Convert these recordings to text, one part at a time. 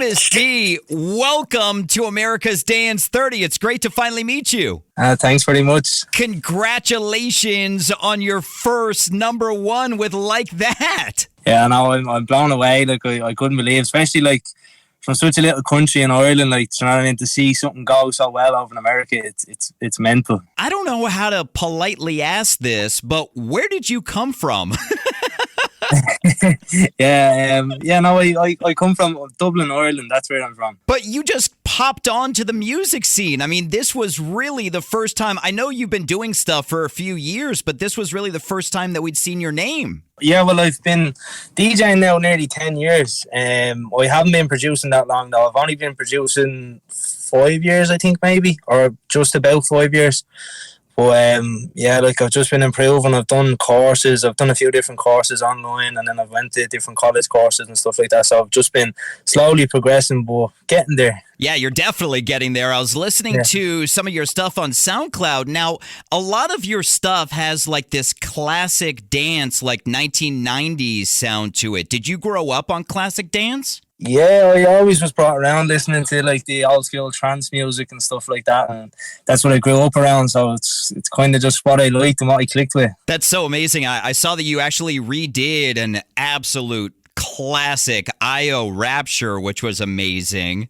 Seamus D, welcome to America's Dance 30. It's great to finally meet you. Thanks very much. Congratulations on your first number one with Like That. Yeah, no, I'm blown away. Like I couldn't believe, especially like from such a little country in Ireland, like, you know what I mean, to see something go so well over in America, it's mental. I don't know how to politely ask this, but where did you come from? I come from Dublin, Ireland. That's where I'm from. But you just popped onto the music scene. I mean, this was really the first time. I know you've been doing stuff for a few years, but this was really the first time that we'd seen your name. Yeah, well, I've been DJing now nearly 10 years. I haven't been producing that long, though. I've only been producing 5 years, I think, maybe, or just about 5 years. But like I've just been improving. I've done courses. I've done a few different courses online, and then I've went to different college courses and stuff like that. So I've just been slowly progressing, but getting there. Yeah, you're definitely getting there. I was listening to some of your stuff on SoundCloud. Now, a lot of your stuff has like this classic dance, like 1990s sound to it. Did you grow up on classic dance? Yeah, I always was brought around listening to like the old school trance music and stuff like that, and that's what I grew up around. So it's kind of just what I liked and what I clicked with. That's so amazing. I saw that you actually redid an absolute classic IO Rapture, which was amazing.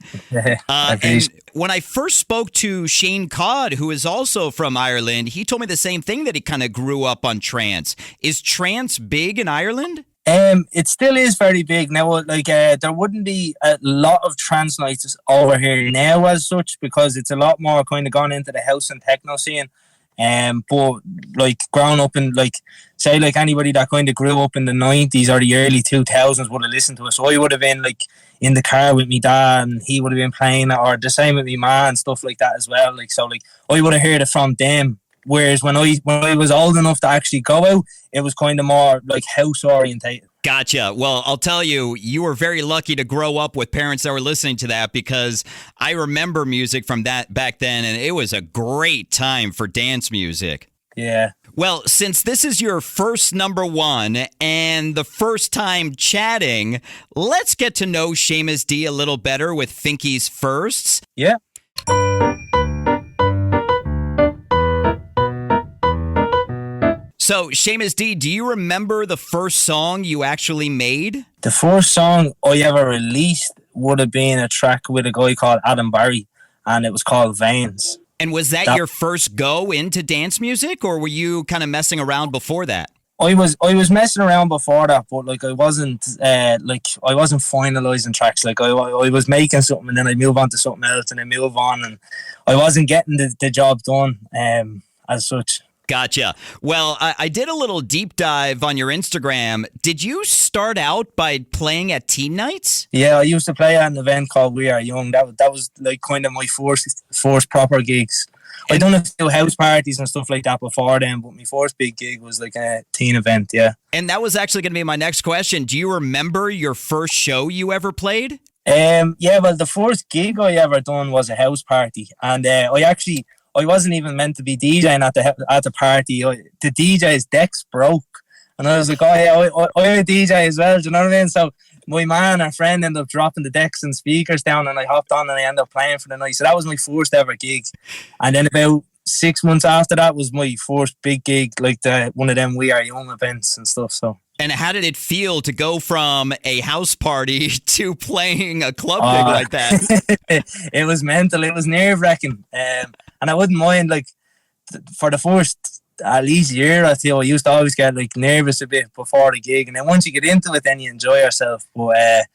And when I first spoke to Shane Codd, who is also from Ireland, he told me the same thing, that he kind of grew up on trance. Is trance big in Ireland? It still is very big now. Like there wouldn't be a lot of trance nights over here now as such, because it's a lot more kind of gone into the house and techno scene. But like growing up in, like, say, like anybody that kind of grew up in the 90s or the early 2000s would have listened to us. So I would have been like in the car with me dad, and he would have been playing it, or the same with me ma and stuff like that as well. Like, so like I would have heard it from them. Whereas when I was old enough to actually go out, it was kind of more like house orientated. Gotcha. Well, I'll tell you, you were very lucky to grow up with parents that were listening to that, because I remember music from that back then, and it was a great time for dance music. Yeah. Well, since this is your first number one and the first time chatting, let's get to know Seamus D a little better with Finky's firsts. Yeah. So, Seamus D, do you remember the first song you actually made? The first song I ever released would have been a track with a guy called Adam Barry, and it was called Veins. And was that your first go into dance music, or were you kind of messing around before that? I was messing around before that, but like I wasn't finalizing tracks. Like I was making something, and then I'd move on to something else, and then move on, and I wasn't getting the job done as such. Gotcha. Well, I did a little deep dive on your Instagram. Did you start out by playing at teen nights? Yeah, I used to play at an event called We Are Young. That was like kind of my first proper gigs. I done a few house parties and stuff like that before then, but my first big gig was like a teen event, yeah. And that was actually going to be my next question. Do you remember your first show you ever played? Yeah, well, the first gig I ever done was a house party, and I wasn't even meant to be DJing at the party. The DJ's decks broke, and I was like, "Oh yeah, I'm a DJ as well." Do you know what I mean? So my man and friend ended up dropping the decks and speakers down, and I hopped on and I ended up playing for the night. So that was my first ever gig. And then about 6 months after that was my first big gig, like one of them We Are Young events and stuff. So. And how did it feel to go from a house party to playing a club gig like that? It was mental. It was nerve-wracking. And I wouldn't mind, like, for the first at least year or two, I used to always get like nervous a bit before the gig. And then once you get into it, then you enjoy yourself. But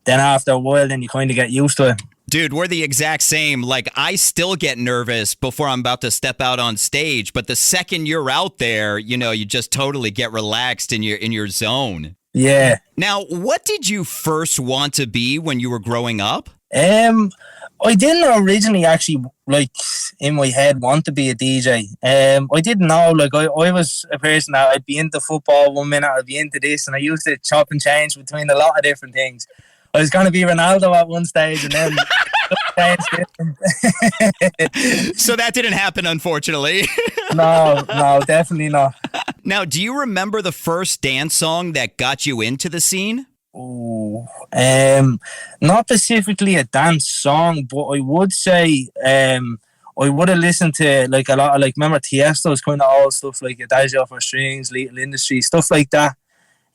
then after a while, then you kind of get used to it. Dude, we're the exact same. Like, I still get nervous before I'm about to step out on stage. But the second you're out there, you know, you just totally get relaxed in your zone. Yeah. Now, what did you first want to be when you were growing up? I didn't originally actually, like, in my head want to be a DJ. I didn't know, like, I was a person that I'd be into football one minute, I'd be into this, and I used to chop and change between a lot of different things. I was going to be Ronaldo at one stage, and then So that didn't happen, unfortunately. No, definitely not. Now, do you remember the first dance song that got you into the scene? Oh, not specifically a dance song, but I would say I would have listened to like a lot of like remember Tiesto's kind of all stuff like Adagio for Strings, Little Industry, stuff like that.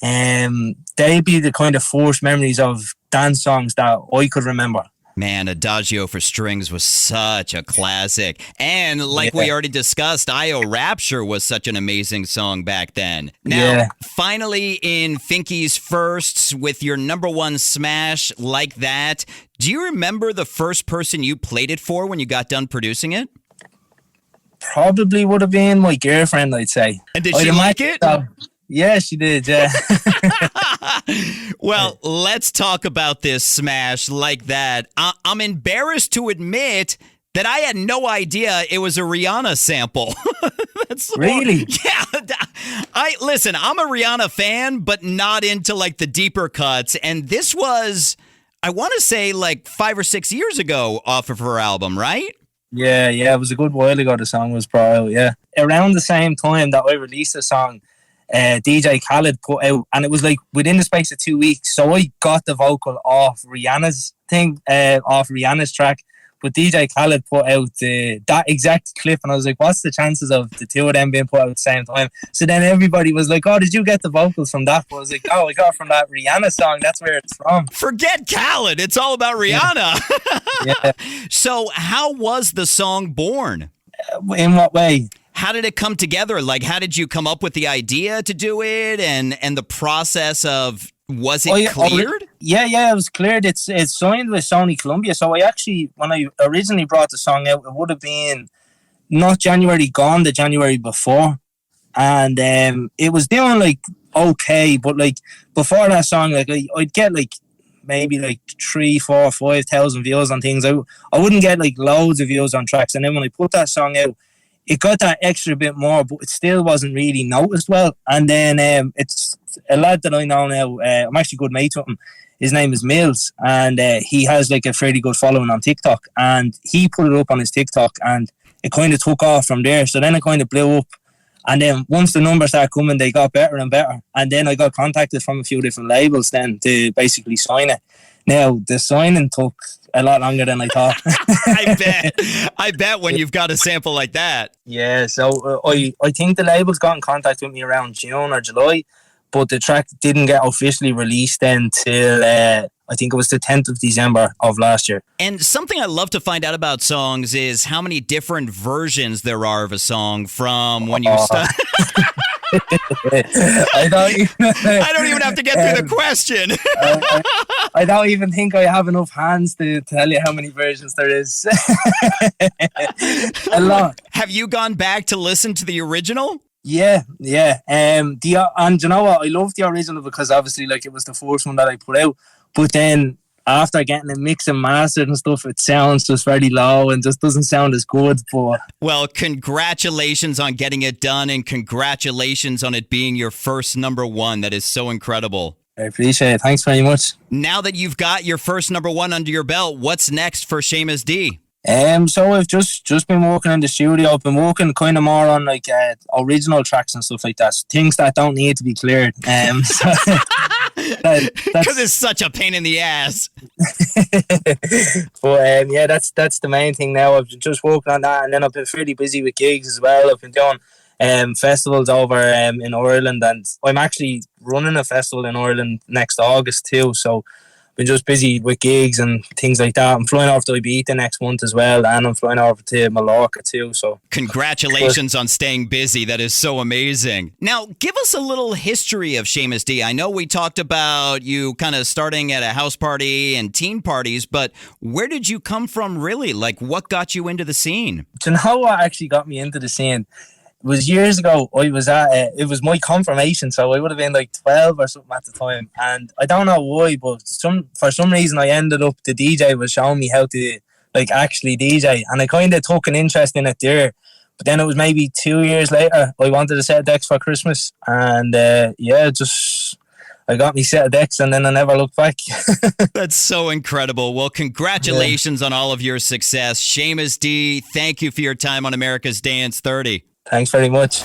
They'd be the kind of first memories of dance songs that I could remember. Man, Adagio for Strings was such a classic. And like we already discussed, IO Rapture was such an amazing song back then. Now, finally in Finky's firsts with your number one smash like that, do you remember the first person you played it for when you got done producing it? Probably would have been my girlfriend, I'd say. And did she like it? Yeah, she did, yeah. Well, let's talk about this smash like that. I'm embarrassed to admit that I had no idea it was a Rihanna sample. That's really? Yeah. Listen, I'm a Rihanna fan, but not into like the deeper cuts. And this was, I want to say like 5 or 6 years ago off of her album, right? Yeah, it was a good while ago the song was brought out, yeah. Around the same time that I released the song, DJ Khaled put out, and it was like within the space of 2 weeks. So I got the vocal off Rihanna's thing, off Rihanna's track, but DJ Khaled put out that exact clip, and I was like, what's the chances of the two of them being put out at the same time? So then everybody was like, oh, did you get the vocals from that? But I was like, oh, I got it from that Rihanna song. That's where it's from. Forget Khaled. It's all about Rihanna. Yeah. So how was the song born? In what way? How did it come together? Like, how did you come up with the idea to do it, and the process of, was it cleared? Yeah, it was cleared. It's signed with Sony Columbia. So I actually, when I originally brought the song out, it would have been not January gone, the January before, and it was doing like okay, but like before that song, like I'd get like maybe like 3, 4, 5,000 views on things. I wouldn't get like loads of views on tracks, and then when I put that song out, it got that extra bit more, but it still wasn't really noticed well. And then it's a lad that I know now, I'm actually good mates with him. His name is Mills, and he has like a fairly good following on TikTok. And he put it up on his TikTok, and it kind of took off from there. So then it kind of blew up. And then once the numbers started coming, they got better and better. And then I got contacted from a few different labels then to basically sign it. Now, the signing took a lot longer than I thought. I bet when you've got a sample like that. Yeah, so I think the labels got in contact with me around June or July, but the track didn't get officially released until I think it was the 10th of December of last year. And something I love to find out about songs is how many different versions there are of a song from when you start. I don't even have to get through the question. I don't even think I have enough hands to tell you how many versions there is. A lot. Have you gone back to listen to the original? Yeah. And you know what? I love the original because obviously, like, it was the first one that I put out. But then after getting it mixed and mastered and stuff, it sounds just very low and just doesn't sound as good. But well, congratulations on getting it done, and congratulations on it being your first number one. That is so incredible. I appreciate it. Thanks very much. Now that you've got your first number one under your belt, what's next for Seamus D? So I've just been working in the studio. I've been working kind of more on like original tracks and stuff like that. Things that don't need to be cleared. Because it's such a pain in the ass. But yeah, that's the main thing now. I've been just working on that, and then I've been fairly busy with gigs as well. I've been doing festivals over in Ireland, and I'm actually running a festival in Ireland next August too. So been just busy with gigs and things like that. I'm flying off to Ibiza next month as well, and I'm flying over to Mallorca too. So congratulations on staying busy. That is so amazing. Now, give us a little history of Seamus D. I know we talked about you kind of starting at a house party and teen parties, but where did you come from really? Like, what got you into the scene? Do you know what actually got me into the scene? It was years ago. I was at it was my confirmation, so I would have been like 12 or something at the time, and I don't know why, but for some reason I ended up, the DJ was showing me how to like actually DJ, and I kind of took an interest in it there. But then it was maybe 2 years later, I wanted a set of decks for Christmas, and I got me set of decks, and then I never looked back. That's so incredible. Well, congratulations on all of your success. Seamus D, thank you for your time on America's Dance 30. Thanks very much.